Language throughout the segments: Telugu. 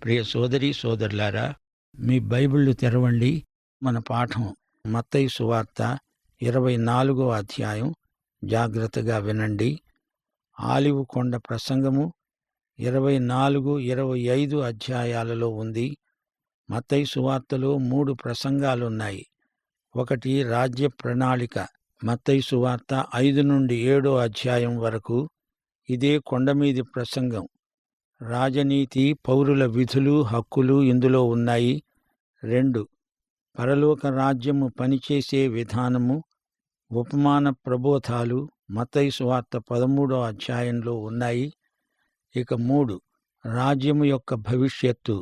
ప్రియ సోదరీ సోదరులారా, మీ బైబిళ్ళు తెరవండి. మన పాఠం మత్తయి సువార్త 24వ అధ్యాయం. జాగ్రత్తగా వినండి. ఆలివ్ కొండ ప్రసంగము 24, 25 అధ్యాయాలలో ఉంది. మత్తయి సువార్తలో 3 ప్రసంగాలున్నాయి. ఒకటి రాజ్య ప్రణాళిక. మత్తయి సువార్త 5 నుండి 7 అధ్యాయం వరకు ఇదే కొండమీది ప్రసంగం. రాజనీతి, పౌరుల విధులు, హక్కులు ఇందులో ఉన్నాయి. 2 పరలోక రాజ్యము పనిచేసే విధానము, ఉపమాన ప్రబోధాలు మత్తయి సువార్త 13వ అధ్యాయంలో ఉన్నాయి. ఇక 3 రాజ్యము యొక్క భవిష్యత్తు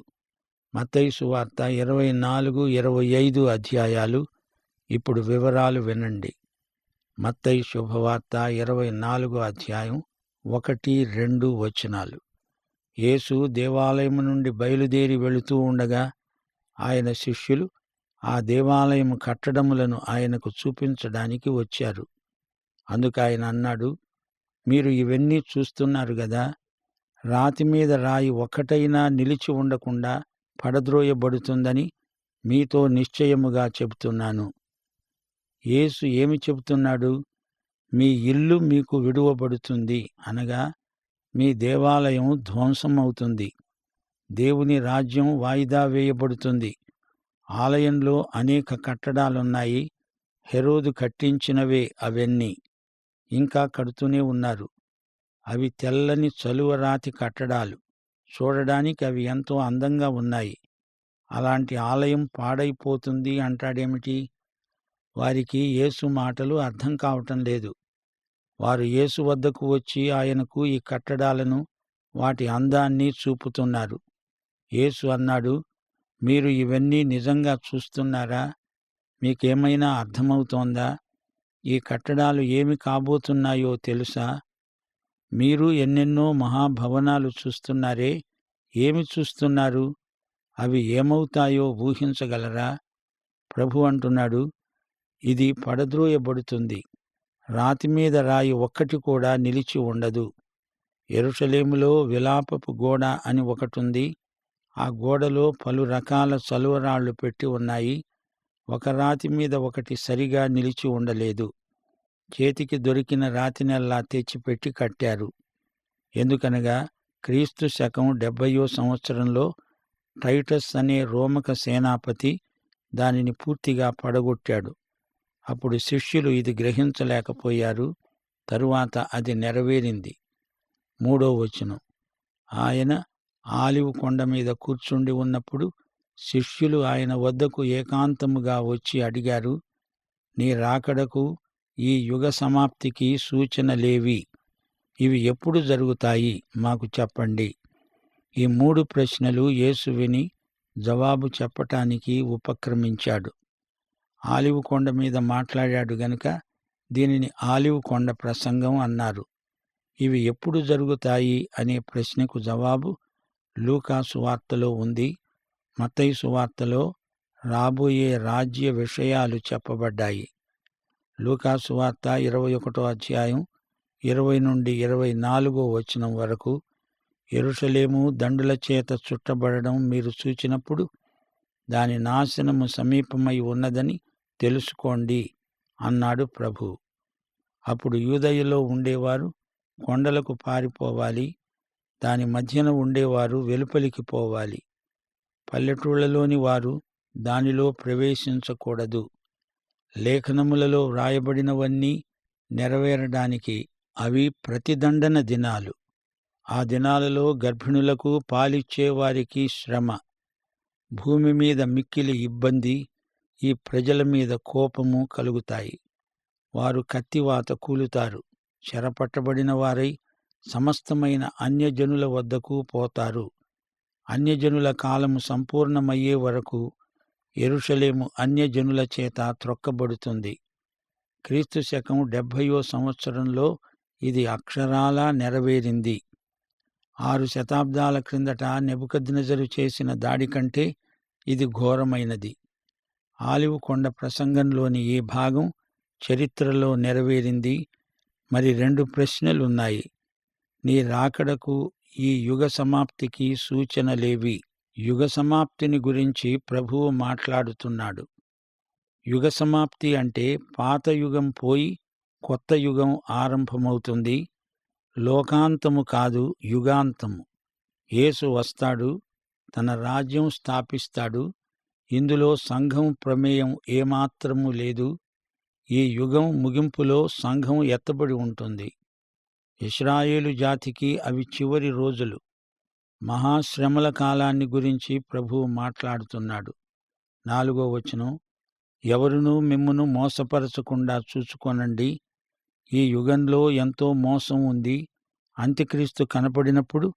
మత్తయి సువార్త 24, 25 అధ్యాయాలు. ఇప్పుడు వివరాలు వినండి. మత్తయి శుభవార్త 24వ అధ్యాయం 1, 2 వచనాలు. యేసు దేవాలయము నుండి బయలుదేరి వెళుతూ ఉండగా ఆయన శిష్యులు ఆ దేవాలయము కట్టడములను ఆయనకు చూపించడానికి వచ్చారు. అందుకాయన అన్నాడు, మీరు ఇవన్నీ చూస్తున్నారు గదా, రాతి మీద రాయి ఒక్కటైనా నిలిచి ఉండకుండా పడద్రోయబడుతుందని మీతో నిశ్చయముగా చెబుతున్నాను. యేసు ఏమి చెబుతున్నాడు? మీ ఇల్లు మీకు విడువబడుతుంది, అనగా మీ దేవాలయం ధ్వంసమవుతుంది. దేవుని రాజ్యం వాయిదా వేయబడుతుంది. ఆలయంలో అనేక కట్టడాలున్నాయి. హెరోదు కట్టించినవే అవన్నీ. ఇంకా కడుతూనే ఉన్నారు. అవి తెల్లని చలువరాతి కట్టడాలు. చూడడానికి అవి ఎంతో అందంగా ఉన్నాయి. అలాంటి ఆలయం పాడైపోతుంది అంటాడేమిటి? వారికి యేసు మాటలు అర్థం కావటం లేదు. వారు యేసు వద్దకు వచ్చి ఆయనకు ఈ కట్టడాలను, వాటి అందాన్ని చూపుతున్నారు. యేసు అన్నాడు, మీరు ఇవన్నీ నిజంగా చూస్తున్నారా? మీకేమైనా అర్థమవుతోందా? ఈ కట్టడాలు ఏమి కాబోతున్నాయో తెలుసా? మీరు ఎన్నెన్నో మహాభవనాలు చూస్తున్నారే, ఏమి చూస్తున్నారు? అవి ఏమవుతాయో ఊహించగలరా? ప్రభు అంటున్నాడు, ఇది పడద్రోయబడుతుంది. రాతి మీద రాయి ఒక్కటి కూడా నిలిచి ఉండదు. యెరూషలేములో విలాపపు గోడ అని ఒకటుంది. ఆ గోడలో పలు రకాల చలువరాళ్లు పెట్టి ఉన్నాయి. ఒక రాతి మీద ఒకటి సరిగా నిలిచి ఉండలేదు. చేతికి దొరికిన రాతినెల్లా తెచ్చిపెట్టి కట్టారు. ఎందుకనగా క్రీస్తు శకం 70వ సంవత్సరంలో టైటస్ అనే రోమక సేనాపతి దానిని పూర్తిగా పడగొట్టాడు. అప్పుడు శిష్యులు ఇది గ్రహించలేకపోయారు. తరువాత అది నెరవేరింది. 3వ వచనం. ఆయన ఆలివ్ కొండ మీద కూర్చుండి ఉన్నప్పుడు శిష్యులు ఆయన వద్దకు ఏకాంతముగా వచ్చి అడిగారు, నీ రాకడకు, ఈ యుగ సమాప్తికి సూచనలేవి? ఇవి ఎప్పుడు జరుగుతాయి? మాకు చెప్పండి. ఈ 3 ప్రశ్నలు యేసు విని జవాబు చెప్పటానికి ఉపక్రమించాడు. ఆలివ్ కొండ మీద మాట్లాడాడు గనుక దీనిని ఆలివ్ కొండ ప్రసంగం అన్నారు. ఇవి ఎప్పుడు జరుగుతాయి అనే ప్రశ్నకు జవాబు లూకా సువార్తలో ఉంది. మత్తయి సువార్తలో రాబోయే రాజ్య విషయాలు చెప్పబడ్డాయి. లూకా సువార్త 21వ అధ్యాయం 20 నుండి 24 వచనం వరకు, యెరూషలేము దండుల చేత చుట్టబడడం మీరు చూచినప్పుడు దాని నాశనము సమీపమై ఉన్నదని తెలుసుకోండి అన్నాడు ప్రభు. అప్పుడు యూదయలో ఉండేవారు కొండలకు పారిపోవాలి. దాని మధ్యన ఉండేవారు వెలుపలికి పోవాలి. పల్లెటూళ్లలోని వారు దానిలో ప్రవేశించకూడదు. లేఖనములలో వ్రాయబడినవన్నీ నెరవేరడానికి అవి ప్రతిదండన దినాలు. ఆ దినాలలో గర్భిణులకు, పాలిచ్చేవారికి శ్రమ, భూమి మీద మిక్కిలి ఇబ్బంది, ఈ ప్రజల మీద కోపము కలుగుతాయి. వారు కత్తివాత కూలుతారు. చెరపట్టబడిన వారై సమస్తమైన అన్యజనుల వద్దకు పోతారు. అన్యజనుల కాలము సంపూర్ణమయ్యే వరకు యెరూషలేము అన్యజనుల చేత త్రొక్కబడుతుంది. క్రీస్తు శకం 70వ సంవత్సరంలో ఇది అక్షరాలా నెరవేరింది. 6 శతాబ్దాల క్రిందట నెబుకద్నెజరు చేసిన దాడి కంటే ఇది ఘోరమైనది. ఆలివ్ కొండ ప్రసంగంలోని ఈ భాగం చరిత్రలో నెరవేరింది. మరి 2 ప్రశ్నలున్నాయి. నీ రాకడకు, ఈ యుగ సమాప్తికి సూచనలేవి? యుగ సమాప్తిని గురించి ప్రభువు మాట్లాడుతున్నాడు. యుగ సమాప్తి అంటే పాత యుగం పోయి కొత్త యుగం ఆరంభమవుతుంది. లోకాంతము కాదు, యుగాంతము. యేసు వస్తాడు, తన రాజ్యం స్థాపిస్తాడు. ఇందులో సంఘం ప్రమేయం ఏమాత్రమూ లేదు. ఈ యుగం ముగింపులో సంఘం ఎత్తబడి ఉంటుంది. ఇశ్రాయేలు జాతికి అవి చివరి రోజులు. మహాశ్రమల కాలాన్ని గురించి ప్రభువు మాట్లాడుతున్నాడు. 4వ వచనం, ఎవరునూ మిమ్మును మోసపరచకుండా చూచుకొనండి. ఈ యుగంలో ఎంతో మోసం ఉంది. అంత్యక్రీస్తు కనపడినప్పుడు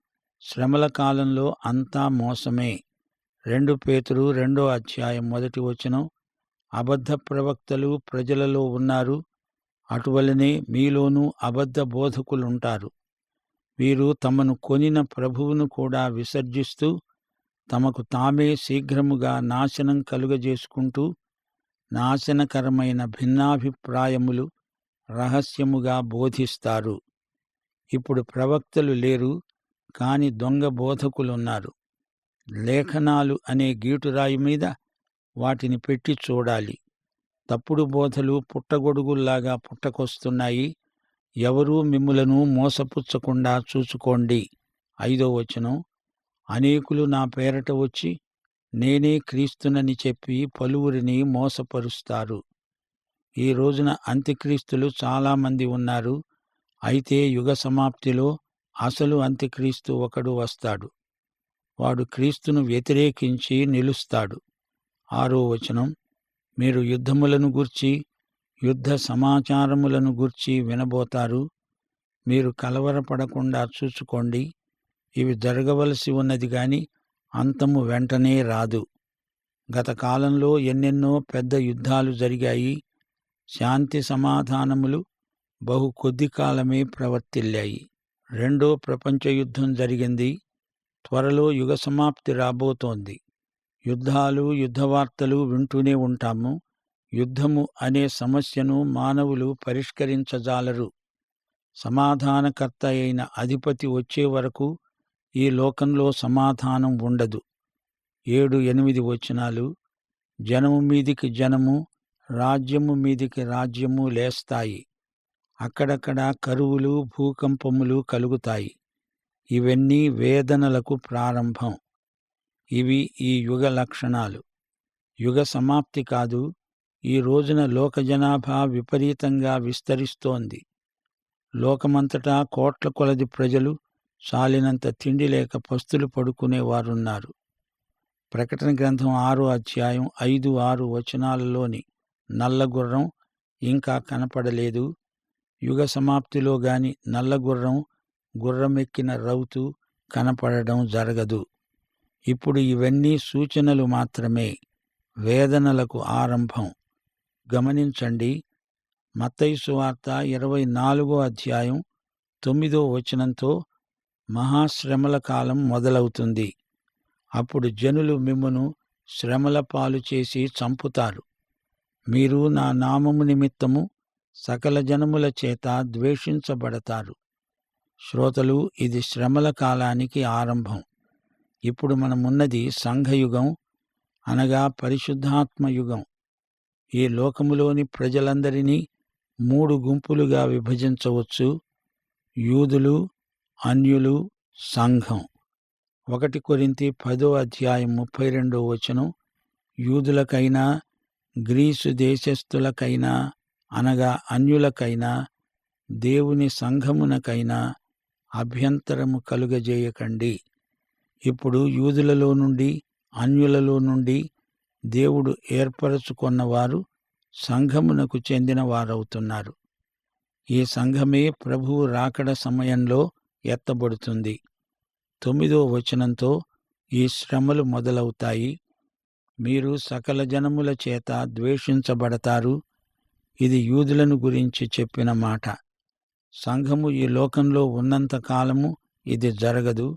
శ్రమల కాలంలో అంతా మోసమే. 2 పేతురు 2వ అధ్యాయం 1వ వచనం, అబద్ధ ప్రవక్తలు ప్రజలలో ఉన్నారు. అటువలనే మీలోనూ అబద్ధ బోధకులుంటారు. వీరు తమను కొనిన ప్రభువును కూడా విసర్జిస్తూ తమకు తామే శీఘ్రముగా నాశనం కలుగజేసుకుంటూ నాశనకరమైన భిన్నాభిప్రాయములు రహస్యముగా బోధిస్తారు. ఇప్పుడు ప్రవక్తలు లేరు, కాని దొంగ బోధకులున్నారు. లేఖనాలు అనే గీటురాయి మీద వాటిని పెట్టి చూడాలి. తప్పుడు బోధలు పుట్టగొడుగుల్లాగా పుట్టకొస్తున్నాయి. ఎవరూ మిమ్ములను మోసపుచ్చకుండా చూచుకోండి. 5వ వచనం, అనేకులు నా పేరట వచ్చి నేనే క్రీస్తునని చెప్పి పలువురిని మోసపరుస్తారు. ఈ రోజున అంత్యక్రీస్తులు చాలామంది ఉన్నారు. అయితే యుగ సమాప్తిలో అసలు అంత్యక్రీస్తు ఒకడు వస్తాడు. వాడు క్రీస్తును వ్యతిరేకించి నిలుస్తాడు. 6వ వచనం, మీరు యుద్ధములను గూర్చి యుద్ధ సమాచారములను గూర్చి వినబోతారు. మీరు కలవరపడకుండా చూచుకోండి. ఇవి జరగవలసి ఉన్నది గాని అంతము వెంటనే రాదు. గత కాలంలో ఎన్నెన్నో పెద్ద యుద్ధాలు జరిగాయి. శాంతి సమాధానములు బహు కొద్ది కాలమే ప్రవర్తిల్లాయి. 2వ ప్రపంచ యుద్ధం జరిగింది. త్వరలో యుగ సమాప్తి రాబోతోంది. యుద్ధాలు, యుద్ధవార్తలు వింటూనే ఉంటాము. యుద్ధము అనే సమస్యను మానవులు పరిష్కరించజాలరు. సమాధానకర్త అయిన అధిపతి వచ్చే వరకు ఈ లోకంలో సమాధానం ఉండదు. 7, 8 వచనాలు, జనము మీదికి జనము, రాజ్యము మీదికి రాజ్యము లేస్తాయి. అక్కడక్కడ కరువులు, భూకంపములు కలుగుతాయి. ఇవన్నీ వేదనలకు ప్రారంభం. ఇవి ఈ యుగ లక్షణాలు. యుగ సమాప్తి కాదు. ఈ రోజున లోక జనాభా విపరీతంగా విస్తరిస్తోంది. లోకమంతటా కోట్ల కొలది ప్రజలు చాలినంత తిండి లేక పస్తులు పడుకునేవారున్నారు. ప్రకటన గ్రంథం 6వ అధ్యాయం 5, 6 వచనాలలోని నల్లగుర్రం ఇంకా కనపడలేదు. యుగ సమాప్తిలో గాని నల్లగుర్రం, గుర్రమెక్కిన రౌతు కనపడడం జరగదు. ఇప్పుడు ఇవన్నీ సూచనలు మాత్రమే, వేదనలకు ఆరంభం. గమనించండి, మత్తయి సువార్త 24వ అధ్యాయం 9వ వచనంతో మహాశ్రమల కాలం మొదలవుతుంది. అప్పుడు జనులు మిమ్మును శ్రమల పాలు చేసి చంపుతారు. మీరు నా నామము నిమిత్తము సకల జనముల చేత ద్వేషించబడతారు. శ్రోతలు, ఇది శ్రమల కాలానికి ఆరంభం. ఇప్పుడు మనమున్నది సంఘయుగం, అనగా పరిశుద్ధాత్మ యుగం. ఈ లోకములోని ప్రజలందరినీ 3 గుంపులుగా విభజించవచ్చు: యూదులు, అన్యులు, సంఘం. 1 కొరింథీ 10వ అధ్యాయం 32వ వచనం, యూదులకైనా గ్రీసు దేశస్థులకైనా అనగా అన్యులకైనా దేవుని సంఘమునకైనా అభ్యంతరము కలుగజేయకండి. ఇప్పుడు యూదులలో నుండి, అన్యులలో నుండి దేవుడు ఏర్పరచుకొన్నవారు సంఘమునకు చెందిన వారవుతున్నారు. ఈ సంఘమే ప్రభువు రాకడ సమయంలో ఎత్తబడుతుంది. 9వ వచనంతో ఈ శ్రమలు మొదలవుతాయి. మీరు సకల జనముల చేత ద్వేషించబడతారు. ఇది యూదులను గురించి చెప్పిన మాట. సంఘము ఈ లోకంలో ఉన్నంత కాలము ఇది జరగదు.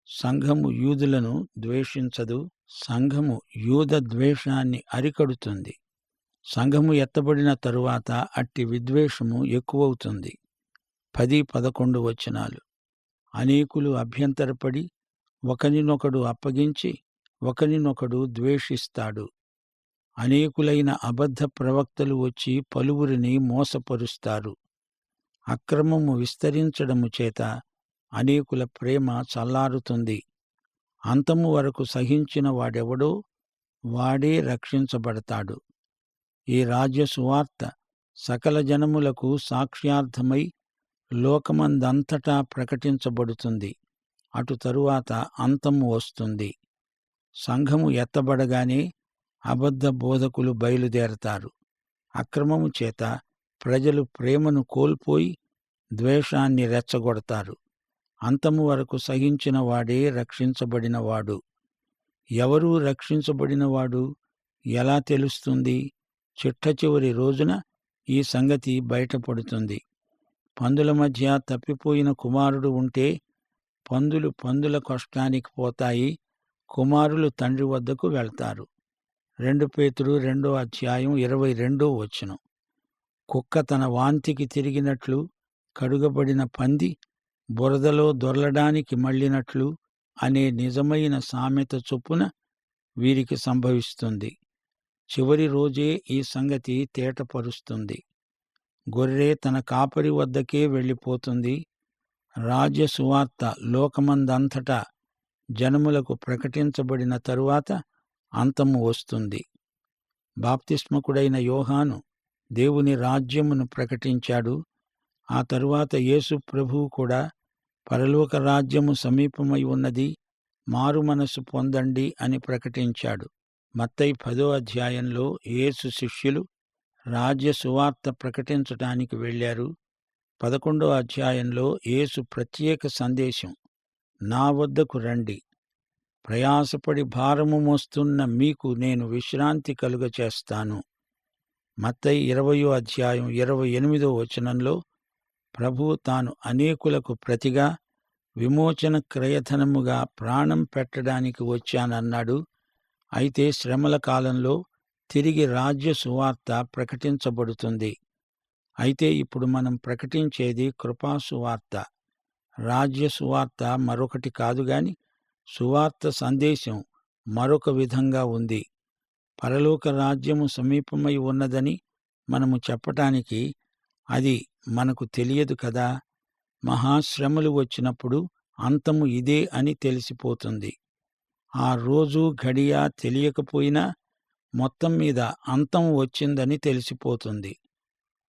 సంఘము యూదులను ద్వేషించదు. సంఘము యూద ద్వేషాన్ని అరికడుతుంది. సంఘము ఎత్తబడిన తరువాత అట్టి విద్వేషము ఎక్కువవుతుంది. 10, 11 వచనాలు, అనేకులు అభ్యంతరపడి ఒకరినొకడు అప్పగించి ఒకరినొకడు ద్వేషిస్తాడు. అనేకులైన అబద్ధ ప్రవక్తలు వచ్చి పలువురిని మోసపరుస్తారు. అక్రమము విస్తరించడము చేత అనేకుల ప్రేమ చల్లారుతుంది. అంతము వరకు సహించిన వాడెవడో వాడే రక్షించబడతాడు. ఈ రాజ్య సువార్త సకల జనములకు సాక్ష్యార్థమై లోకమందంతటా ప్రకటించబడుతుంది. అటు తరువాత అంతము వస్తుంది. సంఘము ఎత్తబడగానే అబద్ధ బోధకులు బయలుదేరతారు. అక్రమము చేత ప్రజలు ప్రేమను కోల్పోయి ద్వేషాన్ని రెచ్చగొడతారు. అంతము వరకు సహించిన వాడే రక్షించబడినవాడు. ఎవరూ రక్షించబడినవాడు ఎలా తెలుస్తుంది? చిట్టచివరి రోజున ఈ సంగతి బయటపడుతుంది. పందుల మధ్య తప్పిపోయిన కుమారుడు ఉంటే పందులు పందుల కష్టానికి పోతాయి, కుమారులు తండ్రి వద్దకు వెళ్తారు. 2 పేతురు 2:22 కుక్క తన వాంతికి తిరిగినట్లు, కడుగబడిన పంది బురదలో దొర్లడానికి మళ్ళినట్లు అనే నిజమైన సామెత చొప్పున వీరికి సంభవిస్తుంది. చివరి రోజే ఈ సంగతి తేటపరుస్తుంది. గొర్రె తన కాపరి వద్దకే వెళ్ళిపోతుంది. రాజ్య సువార్త లోకమందంతటా జనములకు ప్రకటించబడిన తరువాత అంతము వస్తుంది. బాప్తిస్మకుడైన యోహాను దేవుని రాజ్యమును ప్రకటించాడు. ఆ తరువాత యేసు ప్రభువు కూడా పరలోక రాజ్యము సమీపమై ఉన్నది, మారు మనసు పొందండి అని ప్రకటించాడు. మత్తయి 10వ యేసు శిష్యులు రాజ్య సువార్త ప్రకటించటానికి వెళ్ళారు. 11వ యేసు ప్రత్యేక సందేశం, నా వద్దకు రండి, ప్రయాసపడి భారము మోస్తున్న మీకు నేను విశ్రాంతి కలుగచేస్తాను. మత్తయి 20వ28 ప్రభువు తాను అనేకులకు ప్రతిగా విమోచన క్రయధనముగా ప్రాణం పెట్టడానికి వచ్చానన్నాడు. అయితే శ్రమల కాలంలో తిరిగి రాజ్య సువార్త ప్రకటించబడుతుంది. అయితే ఇప్పుడు మనం ప్రకటించేది కృపా సువార్త. రాజ్య సువార్త మరొకటి కాదుగాని సువార్త సందేశం మరొక విధంగా ఉంది. పరలోక రాజ్యము సమీపమై ఉన్నదని మనము చెప్పటానికి అది మనకు తెలియదు కదా. మహాశ్రమలు వచ్చినప్పుడు అంతము ఇదే అని తెలిసిపోతుంది. ఆ రోజు ఘడియ తెలియకపోయినా మొత్తం మీద అంతం వచ్చిందని తెలిసిపోతుంది.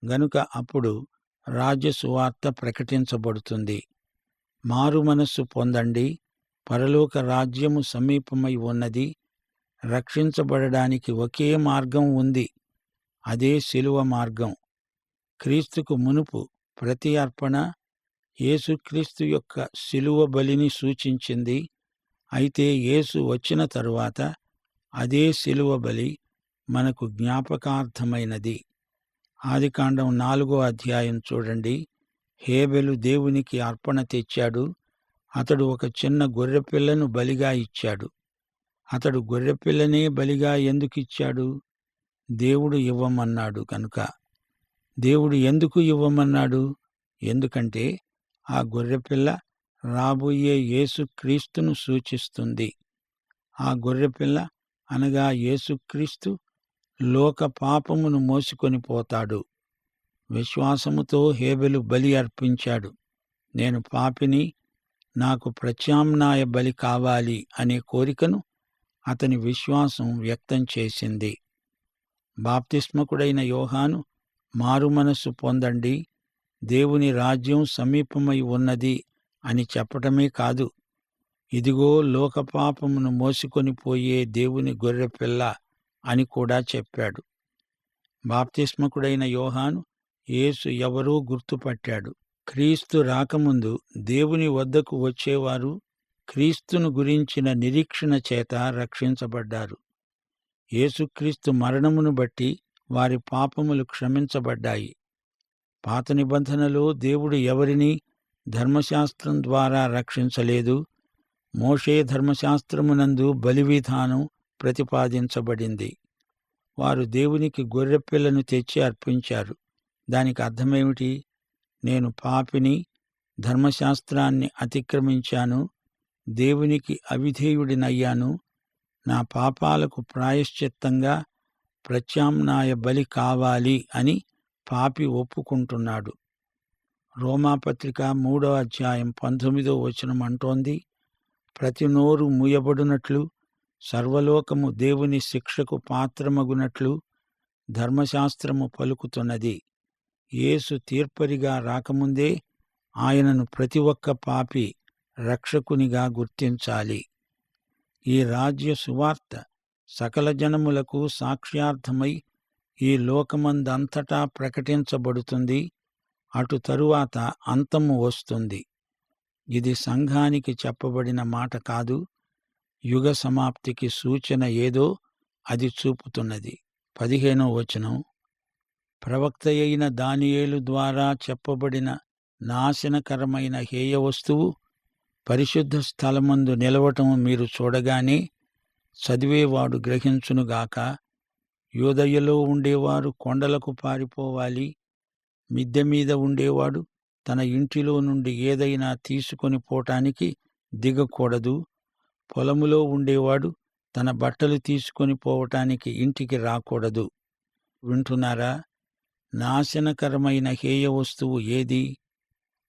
గనుక అప్పుడు రాజ్య సువార్త ప్రకటించబడుతుంది. మారు మనస్సు పొందండి, పరలోక రాజ్యము సమీపమై ఉన్నది. రక్షించబడడానికి ఒకే మార్గం ఉంది, అదే శిలువ మార్గం. క్రీస్తుకు మునుపు ప్రతి అర్పణ యేసుక్రీస్తు యొక్క శిలువ బలిని సూచించింది. అయితే యేసు వచ్చిన తరువాత అదే శిలువ బలి మనకు జ్ఞాపకార్థమైనది. ఆదికాండం 4వ చూడండి. హేబెలు దేవునికి అర్పణ తెచ్చాడు. అతడు ఒక చిన్న గొర్రెపిల్లను బలిగా ఇచ్చాడు. అతడు గొర్రెపిల్లనే బలిగా ఎందుకిచ్చాడు? దేవుడు ఇవ్వమన్నాడు కనుక. దేవుడు ఎందుకు ఇవ్వమన్నాడు? ఎందుకంటే ఆ గొర్రెపిల్ల రాబోయే యేసుక్రీస్తును సూచిస్తుంది. ఆ గొర్రెపిల్ల అనగా యేసుక్రీస్తు లోక పాపమును మోసుకొని పోతాడు. విశ్వాసముతో హేబెలు బలి అర్పించాడు. నేను పాపిని, నాకు ప్రత్యామ్నాయ బలి కావాలి అనే కోరికను అతని విశ్వాసం వ్యక్తం చేసింది. బాప్తిస్మకుడైన యోహాను మారుమనస్సు పొందండి, దేవుని రాజ్యం సమీపమై ఉన్నది అని చెప్పటమే కాదు, ఇదిగో లోకపాపమును మోసుకొని పోయే దేవుని గొర్రెపిల్ల అని కూడా చెప్పాడు. బాప్తిస్మకుడైన యోహాను యేసు ఎవరో గుర్తుపట్టాడు. క్రీస్తు రాకముందు దేవుని వద్దకు వచ్చేవారు క్రీస్తును గురించిన నిరీక్షణ చేత రక్షించబడ్డారు. యేసుక్రీస్తు మరణమును బట్టి వారి పాపములు క్షమించబడ్డాయి. పాత నిబంధనలో దేవుడు ఎవరినీ ధర్మశాస్త్రం ద్వారా రక్షించలేదు. మోషే ధర్మశాస్త్రమునందు బలివిధానం ప్రతిపాదించబడింది. వారు దేవునికి గొర్రెపిల్లను తెచ్చి అర్పించారు. దానికి అర్థమేమిటి? నేను పాపిని, ధర్మశాస్త్రాన్ని అతిక్రమించాను, దేవునికి అవిధేయుడినయ్యాను, నా పాపాలకు ప్రాయశ్చిత్తంగా ప్రత్యామ్నాయ బలి కావాలి అని పాపి ఒప్పుకుంటున్నాడు. రోమాపత్రిక 3:19 అంటోంది, ప్రతి నోరు మూయబడునట్లు, సర్వలోకము దేవుని శిక్షకు పాత్రమగునట్లు ధర్మశాస్త్రము పలుకుతున్నది. యేసు తీర్పరిగా రాకముందే ఆయనను ప్రతి ఒక్క పాపి రక్షకునిగా గుర్తించాలి. ఈ రాజ్య సువార్త సకల జనములకు సాక్ష్యార్థమై ఈ లోకమందంతటా ప్రకటించబడుతుంది. అటు తరువాత అంతము వస్తుంది. ఇది సంఘానికి చెప్పబడిన మాట కాదు, యుగ సమాప్తికి సూచన ఏదో అది చూపుతున్నది. 15 ప్రవక్తయైన దానియేలు ద్వారా చెప్పబడిన నాశనకరమైన హేయ వస్తువు పరిశుద్ధ స్థలమందు నిలవటం మీరు చూడగానే చదివేవాడు గ్రహించునుగాక. యూదయలో ఉండేవారు కొండలకు పారిపోవాలి. మిద్దె మీద ఉండేవాడు తన ఇంటిలో నుండి ఏదైనా తీసుకొని పోటానికి దిగకూడదు. పొలములో ఉండేవాడు తన బట్టలు తీసుకొని పోవటానికి ఇంటికి రాకూడదు. వింటున్నారా? నాశనకరమైన హేయ వస్తువు ఏది?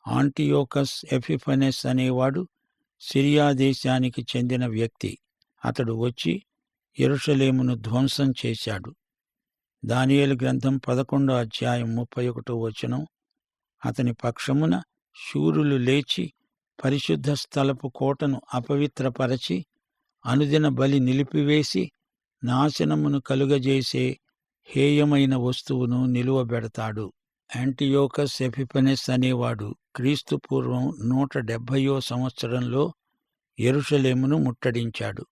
ఆంటియోకస్ ఎపిఫనెస్ అనేవాడు సిరియా దేశానికి చెందిన వ్యక్తి. అతడు వచ్చి యెరూషలేమును ధ్వంసం చేశాడు. దానియేలు గ్రంథం 11:31 అతని పక్షమున శూరులు లేచి పరిశుద్ధ స్థలపు కోటను అపవిత్రపరచి అనుదిన బలి నిలిపివేసి నాశనమును కలుగజేసే హేయమైన వస్తువును నిలువబెడతాడు. యాంటియోకస్ ఎపిఫనెస్ అనేవాడు క్రీస్తు పూర్వం 170 సంవత్సరంలో యెరూషలేమును ముట్టడించాడు.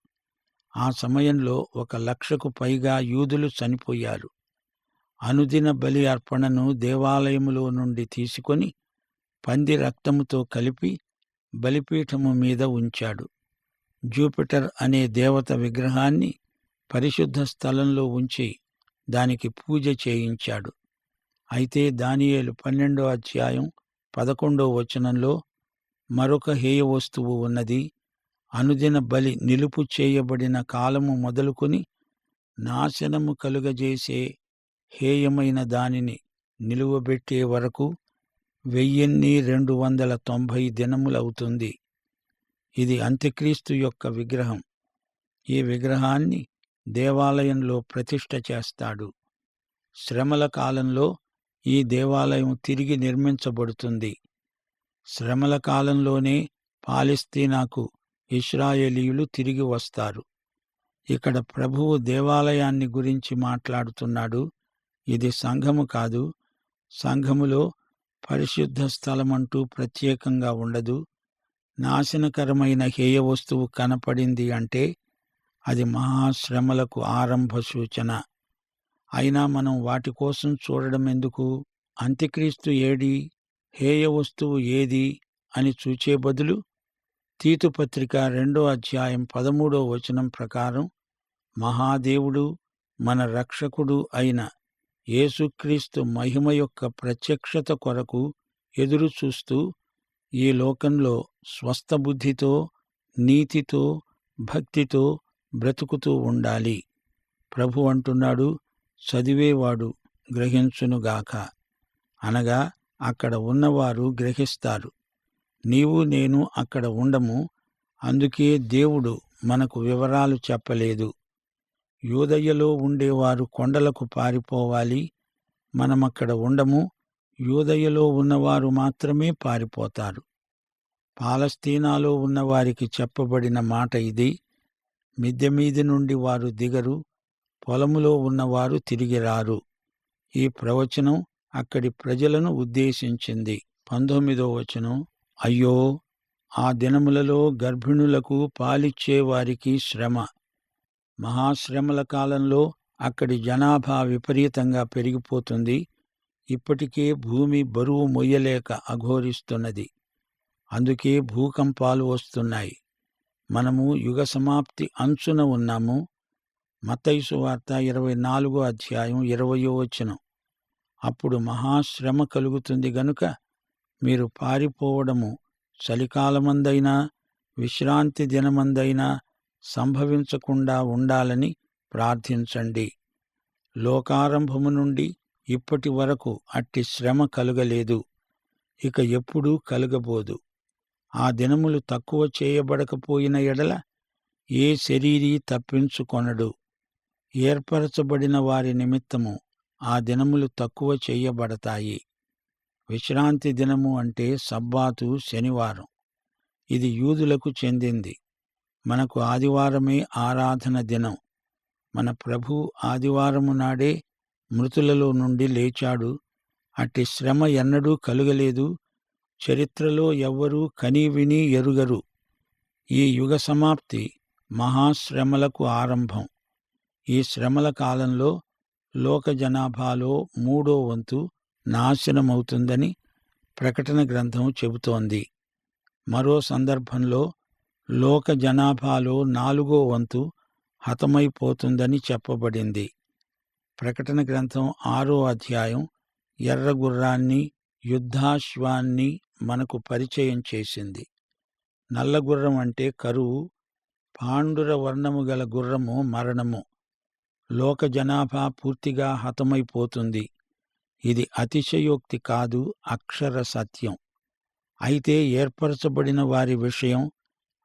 ఆ సమయంలో 1,00,000కు పైగా యూదులు చనిపోయారు. అనుదిన బలి అర్పణను దేవాలయములో నుండి తీసుకొని పంది రక్తముతో కలిపి బలిపీఠము మీద ఉంచాడు. జూపిటర్ అనే దేవత విగ్రహాన్ని పరిశుద్ధ స్థలంలో ఉంచి దానికి పూజ చేయించాడు. అయితే దానియేలు 12:11 మరొక హేయ వస్తువు ఉన్నది. అనుదిన బలి నిలుపు చేయబడిన కాలము మొదలుకొని నాశనము కలుగజేసే హేయమైన దానిని నిలువబెట్టే వరకు 1290 దినములవుతుంది. ఇది అంత్యక్రీస్తు యొక్క విగ్రహం. ఈ విగ్రహాన్ని దేవాలయంలో ప్రతిష్ఠ చేస్తాడు. శ్రమల కాలంలో ఈ దేవాలయం తిరిగి నిర్మించబడుతుంది. శ్రమల కాలంలోనే పాలస్తీనాకు ఇశ్రాయేలీయులు తిరిగి వస్తారు. ఇక్కడ ప్రభువు దేవాలయాన్ని గురించి మాట్లాడుతున్నాడు. ఇది సంఘము కాదు. సంఘములో పరిశుద్ధ స్థలమంటూ ప్రత్యేకంగా ఉండదు. నాశనకరమైన హేయ వస్తువు కనపడింది అంటే అది మహాశ్రమలకు ఆరంభ సూచన. అయినా మనం వాటి కోసం చూడడం ఎందుకు? అంత్యక్రీస్తు ఏడి, హేయ వస్తువు ఏది అని చూచే బదులు తీతు పత్రిక 2:13 ప్రకారం మహాదేవుడు మన రక్షకుడు అయిన యేసుక్రీస్తు మహిమ యొక్క ప్రత్యక్షత కొరకు ఎదురు చూస్తూ ఈ లోకంలో స్వస్థబుద్ధితో, నీతితో, భక్తితో బ్రతుకుతూ ఉండాలి. ప్రభు అంటున్నాడు, చదివేవాడు గ్రహించునుగాక. అనగా అక్కడ ఉన్నవారు గ్రహిస్తారు. నీవు నేను అక్కడ ఉండము. అందుకే దేవుడు మనకు వివరాలు చెప్పలేదు. యూదయలో ఉండేవారు కొండలకు పారిపోవాలి. మనమక్కడ ఉండము. యూదయలో ఉన్నవారు మాత్రమే పారిపోతారు. పాలస్తీనాలో ఉన్నవారికి చెప్పబడిన మాట ఇది. మిద్దె మీది నుండి వారు దిగరు. పొలములో ఉన్నవారు తిరిగి రారు. ఈ ప్రవచనం అక్కడి ప్రజలను ఉద్దేశించింది. 19 అయ్యో, ఆ దినములలో గర్భిణులకు పాలిచ్చేవారికి శ్రమ. మహాశ్రమల కాలంలో అక్కడి జనాభా విపరీతంగా పెరిగిపోతుంది. ఇప్పటికే భూమి బరువు మొయ్యలేక అఘోరిస్తున్నది. అందుకే భూకంపాలు వస్తున్నాయి. మనము యుగ సమాప్తి అంచున ఉన్నాము. మత్తయి సువార్త 24:20 అప్పుడు మహాశ్రమ కలుగుతుంది గనుక మీరు పారిపోవడము చలికాలమందైనా విశ్రాంతి దినమందైనా సంభవించకుండా ఉండాలని ప్రార్థించండి. లోకారంభము నుండి ఇప్పటి వరకు అట్టి శ్రమ కలుగలేదు, ఇక ఎప్పుడూ కలుగబోదు. ఆ దినములు తక్కువ చేయబడకపోయిన ఎడల ఏ శరీరీ తప్పించుకొనడు. ఏర్పరచబడిన వారి నిమిత్తము ఆ దినములు తక్కువ చేయబడతాయి. విశ్రాంతి దినము అంటే సబ్బాతు, శనివారం. ఇది యూదులకు చెందింది. మనకు ఆదివారమే ఆరాధన దినం. మన ప్రభు ఆదివారము నాడే మృతులలో నుండి లేచాడు. అట్టి శ్రమ ఎన్నడూ కలుగలేదు. చరిత్రలో ఎవ్వరూ కనీవినీ ఎరుగరు. ఈ యుగ సమాప్తి మహాశ్రమలకు ఆరంభం. ఈ శ్రమల కాలంలో లోక జనాభాలో 3వ వంతు నాశనమవుతుందని ప్రకటన గ్రంథం చెబుతోంది. మరో సందర్భంలో లోక జనాభాలో 4వ వంతు హతమైపోతుందని చెప్పబడింది. ప్రకటన గ్రంథం 6వ అధ్యాయం ఎర్రగుర్రాన్ని, యుద్ధాశ్వాన్ని మనకు పరిచయం చేసింది. నల్లగుర్రం అంటే కరువు, పాండుర వర్ణము గల గుర్రము మరణము. లోక జనాభా పూర్తిగా హతమైపోతుంది. ఇది అతిశయోక్తి కాదు, అక్షర సత్యం. అయితే ఏర్పరచబడిన వారి విషయం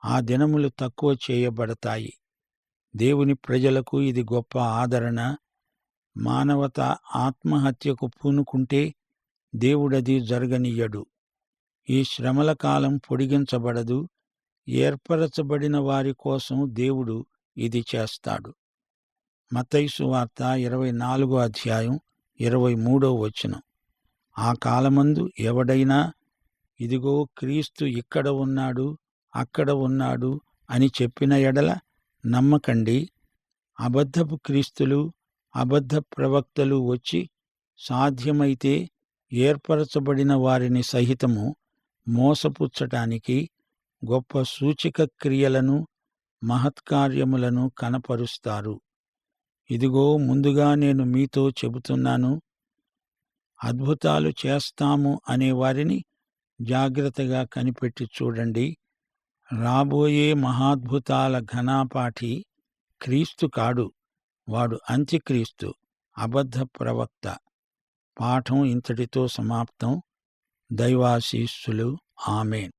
ఆ దినములు తక్కువ చేయబడతాయి. దేవుని ప్రజలకు ఇది గొప్ప ఆదరణ. మానవత ఆత్మహత్యకు పూనుకుంటే దేవుడది జరగనీయడు. ఈ శ్రమల కాలం పొడిగించబడదు. ఏర్పరచబడిన వారి కోసం దేవుడు ఇది చేస్తాడు. మత్తయి సువార్త 24వ అధ్యాయం 23వ వచనం. ఆ కాలమందు ఎవడైనా ఇదిగో క్రీస్తు ఇక్కడ ఉన్నాడు, అక్కడ ఉన్నాడు అని చెప్పిన ఎడల నమ్మకండి. అబద్ధపు క్రీస్తులు, అబద్ధ ప్రవక్తలు వచ్చి సాధ్యమైతే ఏర్పరచబడిన వారిని సహితము మోసపుచ్చటానికి గొప్ప సూచక క్రియలను, మహత్కార్యములను కనపరుస్తారు. ఇదిగో ముందుగా నేను మీతో చెబుతున్నాను. అద్భుతాలు చేస్తాము అనే వారిని జాగ్రత్తగా కనిపెట్టి చూడండి. రాబోయే మహాద్భుతాల ఘనాపాఠి క్రీస్తు కాడు, వాడు అంత్యక్రీస్తు, అబద్ధ ప్రవక్త. పాఠం ఇంతటితో సమాప్తం. దైవాశీస్సులు. ఆమేన్.